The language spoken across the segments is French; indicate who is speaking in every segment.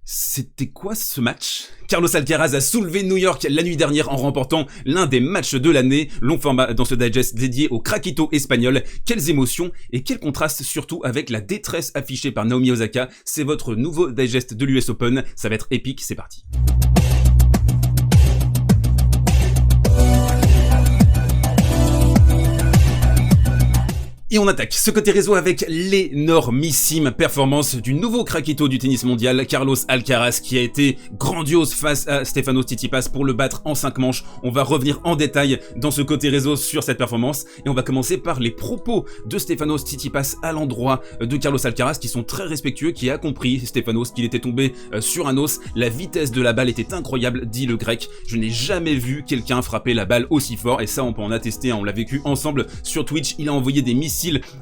Speaker 1: C'était quoi ce match? Carlos Alcaraz a soulevé New York la nuit dernière en remportant l'un des matchs de l'année. Long format dans ce digest dédié au craquito espagnol. Quelles émotions et quel contraste surtout avec la détresse affichée par Naomi Osaka. C'est votre nouveau digest de l'US Open. Ça va être épique, c'est parti. Et on attaque ce côté réseau avec l'énormissime performance du nouveau craquito du tennis mondial, Carlos Alcaraz, qui a été grandiose face à Stefanos Tsitsipas pour le battre en 5 manches. On va revenir en détail dans ce côté réseau sur cette performance et on va commencer par les propos de Stefanos Tsitsipas à l'endroit de Carlos Alcaraz qui sont très respectueux, qui a compris Stefanos qu'il était tombé sur un os. La vitesse de la balle était incroyable, dit le grec. Je n'ai jamais vu quelqu'un frapper la balle aussi fort et ça on peut en attester, on l'a vécu ensemble sur Twitch. Il a envoyé des missiles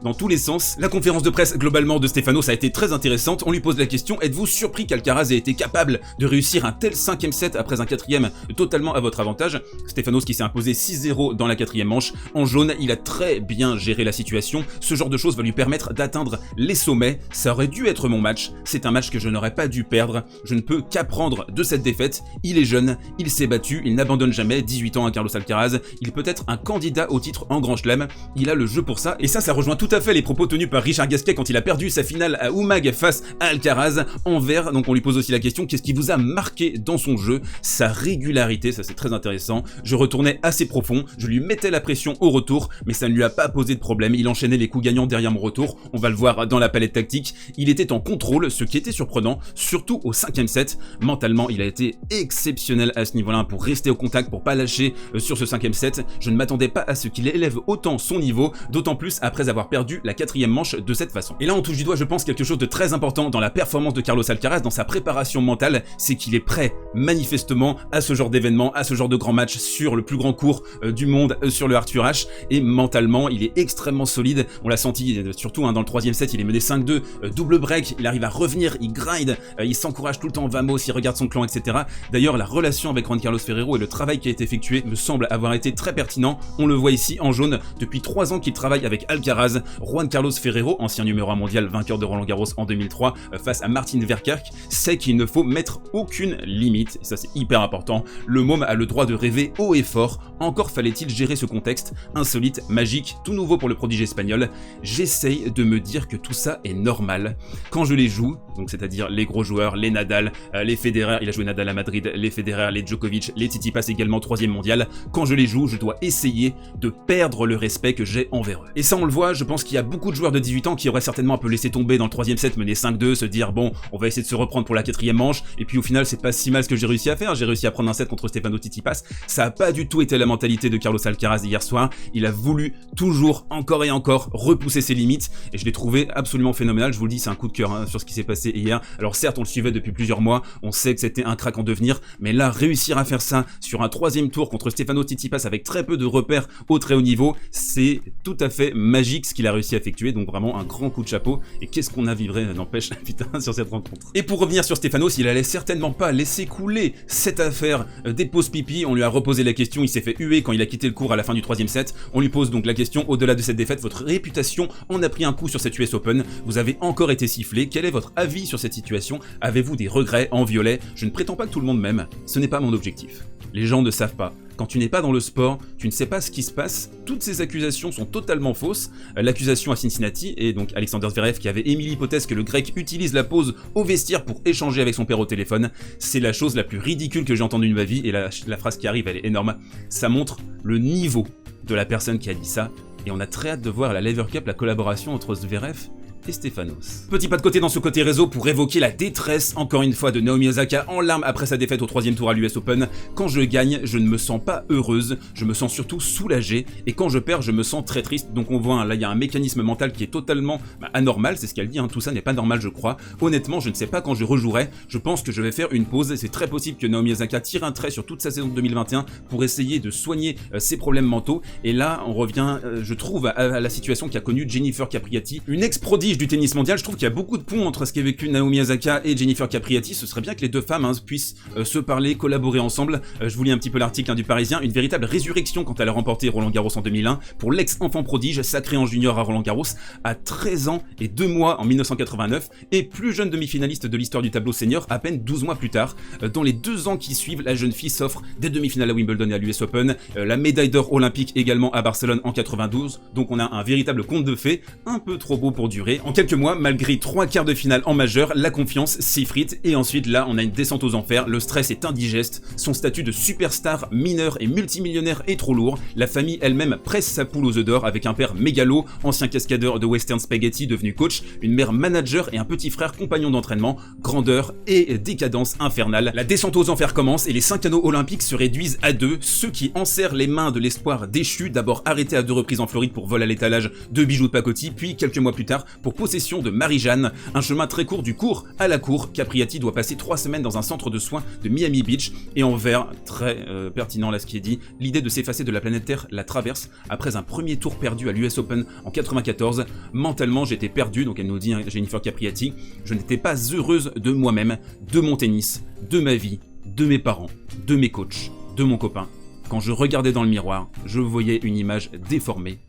Speaker 1: dans tous les sens. La conférence de presse globalement de Stefanos a été très intéressante. On lui pose la question: êtes-vous surpris qu'Alcaraz ait été capable de réussir un tel 5e set après un 4e totalement à votre avantage? Stefanos qui s'est imposé 6-0 dans la 4e manche. En jaune, il a très bien géré la situation. Ce genre de choses va lui permettre d'atteindre les sommets. Ça aurait dû être mon match. C'est un match que je n'aurais pas dû perdre. Je ne peux qu'apprendre de cette défaite. Il est jeune, il s'est battu, il n'abandonne jamais. 18 ans à Carlos Alcaraz. Il peut être un candidat au titre en Grand Chelem. Il a le jeu pour ça. Et ça rejoint tout à fait les propos tenus par Richard Gasquet quand il a perdu sa finale à Umag face à Alcaraz en vert. Donc on lui pose aussi la question: qu'est-ce qui vous a marqué dans son jeu? Sa régularité, ça c'est très intéressant. Je retournais assez profond, je lui mettais la pression au retour, mais ça ne lui a pas posé de problème. Il enchaînait les coups gagnants derrière mon retour. On va le voir dans la palette tactique. Il était en contrôle, ce qui était surprenant, surtout au 5e set. Mentalement, il a été exceptionnel à ce niveau-là pour rester au contact, pour pas lâcher sur ce 5e set. Je ne m'attendais pas à ce qu'il élève autant son niveau, d'autant plus après avoir perdu la 4e manche de cette façon. Et là on touche du doigt, je pense, quelque chose de très important dans la performance de Carlos Alcaraz, dans sa préparation mentale, c'est qu'il est prêt manifestement à ce genre d'événement, à ce genre de grand match sur le plus grand court du monde, sur le Arthur Ashe, et mentalement il est extrêmement solide. On l'a senti surtout dans le 3e set, il est mené 5-2, double break, il arrive à revenir, il grind, il s'encourage tout le temps, vamos, il regarde son clan, etc. D'ailleurs la relation avec Juan Carlos Ferrero et le travail qui a été effectué me semble avoir été très pertinent. On le voit ici en jaune, depuis 3 ans qu'il travaille avec Alcaraz. Juan Carlos Ferrero, ancien numéro 1 mondial, vainqueur de Roland Garros en 2003 face à Martin Verkerk, sait qu'il ne faut mettre aucune limite, et ça c'est hyper important. Le môme a le droit de rêver haut et fort. Encore fallait-il gérer ce contexte insolite, magique, tout nouveau pour le prodige espagnol. J'essaye de me dire que tout ça est normal quand je les joue, donc c'est-à-dire les gros joueurs, les Nadal, les Federer, il a joué Nadal à Madrid, les Federer, les Djokovic, les Tsitsipas également 3e mondial. Quand je les joue, je dois essayer de perdre le respect que j'ai envers eux. Et ça on le voit, je pense qu'il y a beaucoup de joueurs de 18 ans qui auraient certainement un peu laissé tomber dans le 3e set, mené 5-2, se dire bon, on va essayer de se reprendre pour la 4e manche, et puis au final c'est pas si mal ce que j'ai réussi à faire, j'ai réussi à prendre un set contre Stefanos Tsitsipas. Ça a pas du tout été la mentalité de Carlos Alcaraz hier soir. Il a voulu toujours, encore et encore, repousser ses limites, et je l'ai trouvé absolument phénoménal. Je vous le dis, c'est un coup de cœur sur ce qui s'est passé hier. Alors certes, on le suivait depuis plusieurs mois, on sait que c'était un crack en devenir, mais là, réussir à faire ça sur un 3e tour contre Stefanos Tsitsipas avec très peu de repères au très haut niveau, c'est tout à fait magique ce qu'il a réussi à effectuer. Donc vraiment un grand coup de chapeau, et qu'est-ce qu'on a vibré, n'empêche, putain, sur cette rencontre. Et pour revenir sur Stefanos, il allait certainement pas laisser couler cette affaire des pauses pipi. On lui a reposé la question, il s'est fait huer quand il a quitté le court à la fin du 3e set. On lui pose donc la question: au-delà de cette défaite, votre réputation en a pris un coup sur cette US Open, vous avez encore été sifflé, quel est votre avis sur cette situation? Avez-vous des regrets en violet? Je ne prétends pas que tout le monde m'aime, ce n'est pas mon objectif. Les gens ne savent pas. Quand tu n'es pas dans le sport, tu ne sais pas ce qui se passe. Toutes ces accusations sont totalement fausses. L'accusation à Cincinnati, et donc Alexander Zverev qui avait émis l'hypothèse que le grec utilise la pause au vestiaire pour échanger avec son père au téléphone, c'est la chose la plus ridicule que j'ai entendue de ma vie, et la phrase qui arrive, elle est énorme. Ça montre le niveau de la personne qui a dit ça, et on a très hâte de voir à la Lever Cup la collaboration entre Zverev et Stefanos. Petit pas de côté dans ce côté réseau pour évoquer la détresse encore une fois de Naomi Osaka en larmes après sa défaite au 3e tour à l'US Open. Quand je gagne, je ne me sens pas heureuse, je me sens surtout soulagée, et quand je perds, je me sens très triste. Donc on voit, là il y a un mécanisme mental qui est totalement anormal, c'est ce qu'elle dit, tout ça n'est pas normal je crois. Honnêtement, je ne sais pas quand je rejouerai, je pense que je vais faire une pause, c'est très possible que Naomi Osaka tire un trait sur toute sa saison de 2021 pour essayer de soigner ses problèmes mentaux, et là on revient, je trouve, à la situation qu'a connue Jennifer Capriati, une ex-prodige prodige du tennis mondial, je trouve qu'il y a beaucoup de ponts entre ce qu'a vécu Naomi Osaka et Jennifer Capriati. Ce serait bien que les deux femmes puissent se parler, collaborer ensemble. Je vous lis un petit peu l'article du Parisien. Une véritable résurrection quand elle a remporté Roland Garros en 2001 pour l'ex-enfant prodige, sacré en junior à Roland Garros à 13 ans et 2 mois en 1989 et plus jeune demi-finaliste de l'histoire du tableau senior à peine 12 mois plus tard. Dans les 2 ans qui suivent, la jeune fille s'offre des demi-finales à Wimbledon et à l'US Open, la médaille d'or olympique également à Barcelone en 92, donc on a un véritable conte de fées, un peu trop beau pour durer. En quelques mois, malgré 3 quarts de finale en majeur, la confiance s'effrite et ensuite là on a une descente aux enfers, le stress est indigeste, son statut de superstar, mineur et multimillionnaire est trop lourd, la famille elle-même presse sa poule aux œufs d'or avec un père mégalo, ancien cascadeur de Western Spaghetti devenu coach, une mère manager et un petit frère compagnon d'entraînement, grandeur et décadence infernale. La descente aux enfers commence et les 5 anneaux olympiques se réduisent à 2, ceux qui enserrent les mains de l'espoir déchu, d'abord arrêté à 2 reprises en Floride pour vol à l'étalage de bijoux de pacotille, puis quelques mois plus tard pour possession de Marie-Jeanne, un chemin très court du cours à la cour. Capriati doit passer 3 semaines dans un centre de soins de Miami Beach et en vert, très pertinent là ce qui est dit, l'idée de s'effacer de la planète Terre la traverse après un premier tour perdu à l'US Open en 94. Mentalement j'étais perdu, donc elle nous dit Jennifer Capriati, je n'étais pas heureuse de moi-même, de mon tennis, de ma vie, de mes parents, de mes coachs, de mon copain. Quand je regardais dans le miroir, je voyais une image déformée.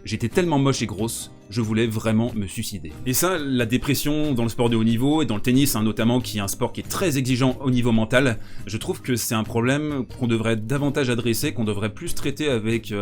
Speaker 1: J'étais tellement moche et grosse, je voulais vraiment me suicider. Et ça, la dépression dans le sport de haut niveau et dans le tennis notamment, qui est un sport qui est très exigeant au niveau mental, je trouve que c'est un problème qu'on devrait davantage adresser, qu'on devrait plus traiter avec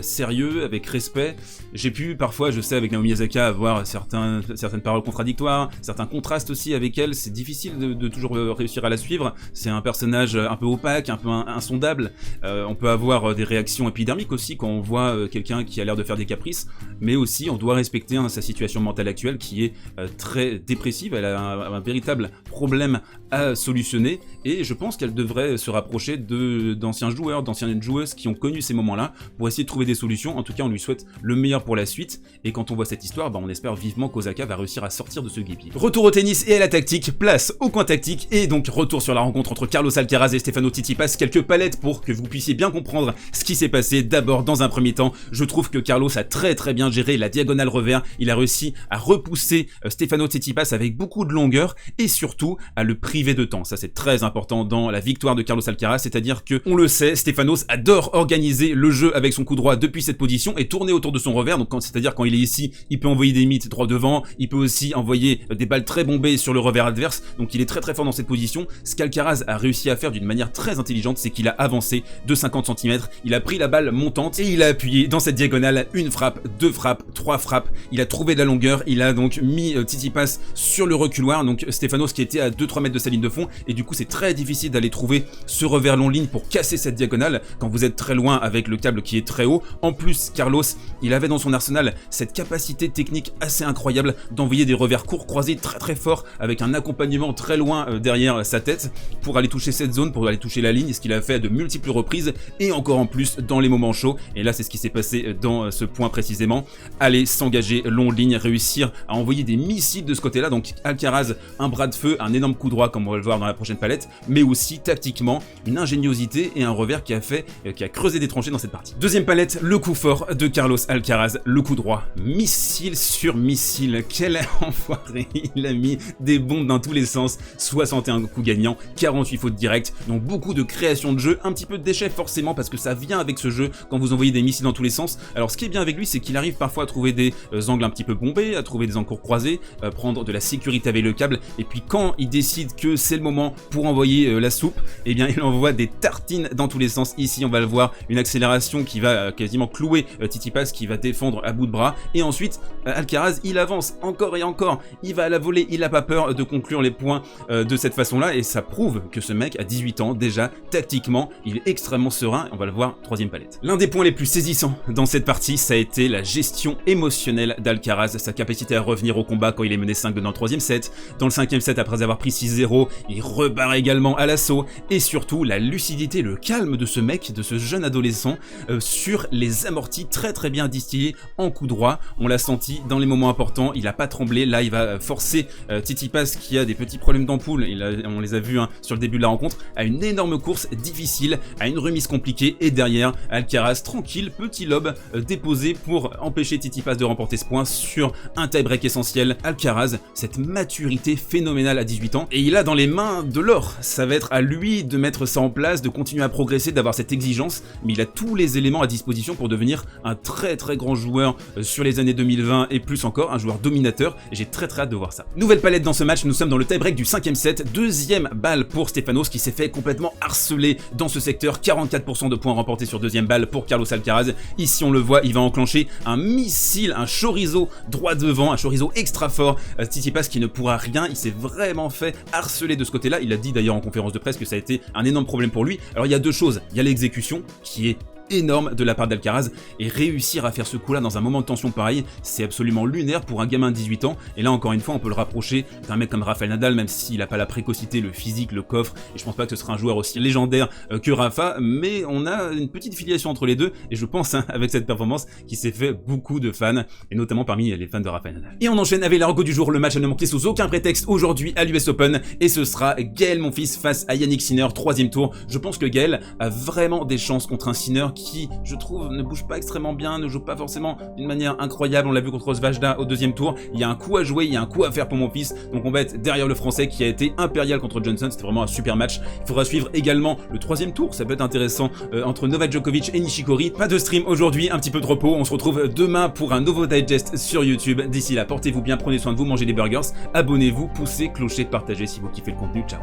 Speaker 1: sérieux, avec respect. J'ai pu parfois, je sais avec Naomi Osaka, avoir certaines paroles contradictoires, certains contrastes aussi avec elle, c'est difficile de toujours réussir à la suivre, c'est un personnage un peu opaque, un peu insondable, on peut avoir des réactions épidermiques aussi quand on voit quelqu'un qui a l'air de faire des caprices, mais aussi on doit respecter sa situation mentale actuelle qui est très dépressive, elle a un véritable problème à solutionner et je pense qu'elle devrait se rapprocher d'anciens joueurs, d'anciennes joueuses qui ont connu ces moments-là pour essayer de trouver des solutions. En tout cas on lui souhaite le meilleur pour la suite et quand on voit cette histoire, on espère vivement qu'Osaka va réussir à sortir de ce guépier. Retour au tennis et à la tactique, place au coin tactique et donc retour sur la rencontre entre Carlos Alcaraz et Stefano Tsitsipas, quelques palettes pour que vous puissiez bien comprendre ce qui s'est passé. D'abord dans un premier temps, je trouve que Carlos a très bien géré la diagonale revers, il a réussi à repousser Stefano Tsitsipas avec beaucoup de longueur et surtout à le priver de temps. Ça c'est très important dans la victoire de Carlos Alcaraz, c'est-à-dire que, on le sait, Stefanos adore organiser le jeu avec son coup droit depuis cette position et tourner autour de son revers, donc c'est-à-dire quand il est ici, il peut envoyer des mites droit devant, il peut aussi envoyer des balles très bombées sur le revers adverse, donc il est très fort dans cette position. Ce qu'Alcaraz a réussi à faire d'une manière très intelligente, c'est qu'il a avancé de 50 cm, il a pris la balle montante et il a appuyé dans cette diagonale, une frappe, 2 frappes, 3 frappes, il a trouvé de la longueur, il a donc mis Tsitsipas sur le reculoir, donc Stefanos qui était à 2-3 mètres de sa ligne de fond, et du coup c'est très difficile d'aller trouver ce revers long ligne pour casser cette diagonale quand vous êtes très loin avec le câble qui est très haut. En plus, Carlos, il avait dans son arsenal cette capacité technique assez incroyable d'envoyer des revers courts croisés très forts avec un accompagnement très loin derrière sa tête pour aller toucher cette zone, pour aller toucher la ligne, ce qu'il a fait à de multiples reprises et encore en plus dans les moments chauds. Et là c'est ce qui s'est passé dans ce point précisément, aller s'engager long ligne, réussir à envoyer des missiles de ce côté-là. Donc Alcaraz, un bras de feu, un énorme coup droit comme on va le voir dans la prochaine palette, mais aussi tactiquement une ingéniosité et un revers qui a creusé des tranchées dans cette partie. Deuxième palette, le coup fort de Carlos Alcaraz, le coup droit, missile sur missile, quel enfoiré, il a mis des bombes dans tous les sens, 61 coups gagnants, 48 fautes directes, donc beaucoup de création de jeu, un petit peu de déchets forcément parce que ça vient avec ce jeu quand vous envoyez des missiles dans tous les sens. Alors ce qui est bien avec lui, c'est qu'il arrive parfois à trouver des angles un petit peu bombés, à trouver des encours croisés, prendre de la sécurité avec le câble, et puis quand il décide que c'est le moment pour envoyer la soupe, et bien il envoie des tartines dans tous les sens. Ici on va le voir, une accélération qui va quasiment clouer Tsitsipas qui va défendre à bout de bras, et ensuite Alcaraz il avance encore et encore, il va à la volée, il n'a pas peur de conclure les points de cette façon là, et ça prouve que ce mec a 18 ans déjà, tactiquement il est extrêmement serein. On va le voir, troisième palette. L'un des points les plus saisissants dans cette partie, ça a été la gestion émotionnelle d'Alcaraz, sa capacité à revenir au combat quand il est mené 5-2 dans le troisième set, dans le cinquième set après avoir pris 6-0, il repart également à l'assaut, et surtout la lucidité, le calme de ce mec, de ce jeune adolescent sur les amortis très bien distillés en coup droit. On l'a senti dans les moments importants, il a pas tremblé, là il va forcer Tsitsipas qui a des petits problèmes d'ampoule, on les a vus sur le début de la rencontre, à une énorme course difficile, à une remise compliquée, et derrière Alcaraz tranquille, petit lob déposé pour empêcher Tsitsipas de remporter remporter ce point sur un tie-break essentiel. Alcaraz, cette maturité phénoménale à 18 ans, et il a dans les mains de l'or. Ça va être à lui de mettre ça en place, de continuer à progresser, d'avoir cette exigence, mais il a tous les éléments à disposition pour devenir un très grand joueur sur les années 2020 et plus encore, un joueur dominateur, et j'ai très hâte de voir ça. Nouvelle palette dans ce match, nous sommes dans le tie-break du 5e set, deuxième balle pour Stefanos qui s'est fait complètement harceler dans ce secteur, 44% de points remportés sur deuxième balle pour Carlos Alcaraz. Ici on le voit, il va enclencher un missile, un chorizo droit devant, un chorizo extra fort. Tsitsipas qui ne pourra rien, il s'est vraiment fait harceler de ce côté-là. Il a dit d'ailleurs en conférence de presse que ça a été un énorme problème pour lui. Alors il y a deux choses, il y a l'exécution qui est énorme de la part d'Alcaraz, et réussir à faire ce coup là dans un moment de tension pareil, c'est absolument lunaire pour un gamin de 18 ans, et là encore une fois on peut le rapprocher d'un mec comme Rafael Nadal, même s'il n'a pas la précocité, le physique, le coffre, et je pense pas que ce sera un joueur aussi légendaire que Rafa, mais on a une petite filiation entre les deux, et je pense avec cette performance qui s'est fait beaucoup de fans, et notamment parmi les fans de Rafael Nadal. Et on enchaîne avec l'argot du jour, le match à ne manquer sous aucun prétexte aujourd'hui à l'US Open, et ce sera Gaël Monfils face à Yannick Sinner, 3e tour. Je pense que Gaël a vraiment des chances contre un Sinner qui, je trouve, ne bouge pas extrêmement bien, ne joue pas forcément d'une manière incroyable. On l'a vu contre Svajda au 2e tour. Il y a un coup à jouer, il y a un coup à faire pour mon fils. Donc on va être derrière le français qui a été impérial contre Johnson. C'était vraiment un super match. Il faudra suivre également le 3e tour. Ça peut être intéressant entre Novak Djokovic et Nishikori. Pas de stream aujourd'hui, un petit peu de repos. On se retrouve demain pour un nouveau digest sur YouTube. D'ici là, portez-vous bien, prenez soin de vous, mangez des burgers. Abonnez-vous, poussez, clocher, partagez si vous kiffez le contenu. Ciao.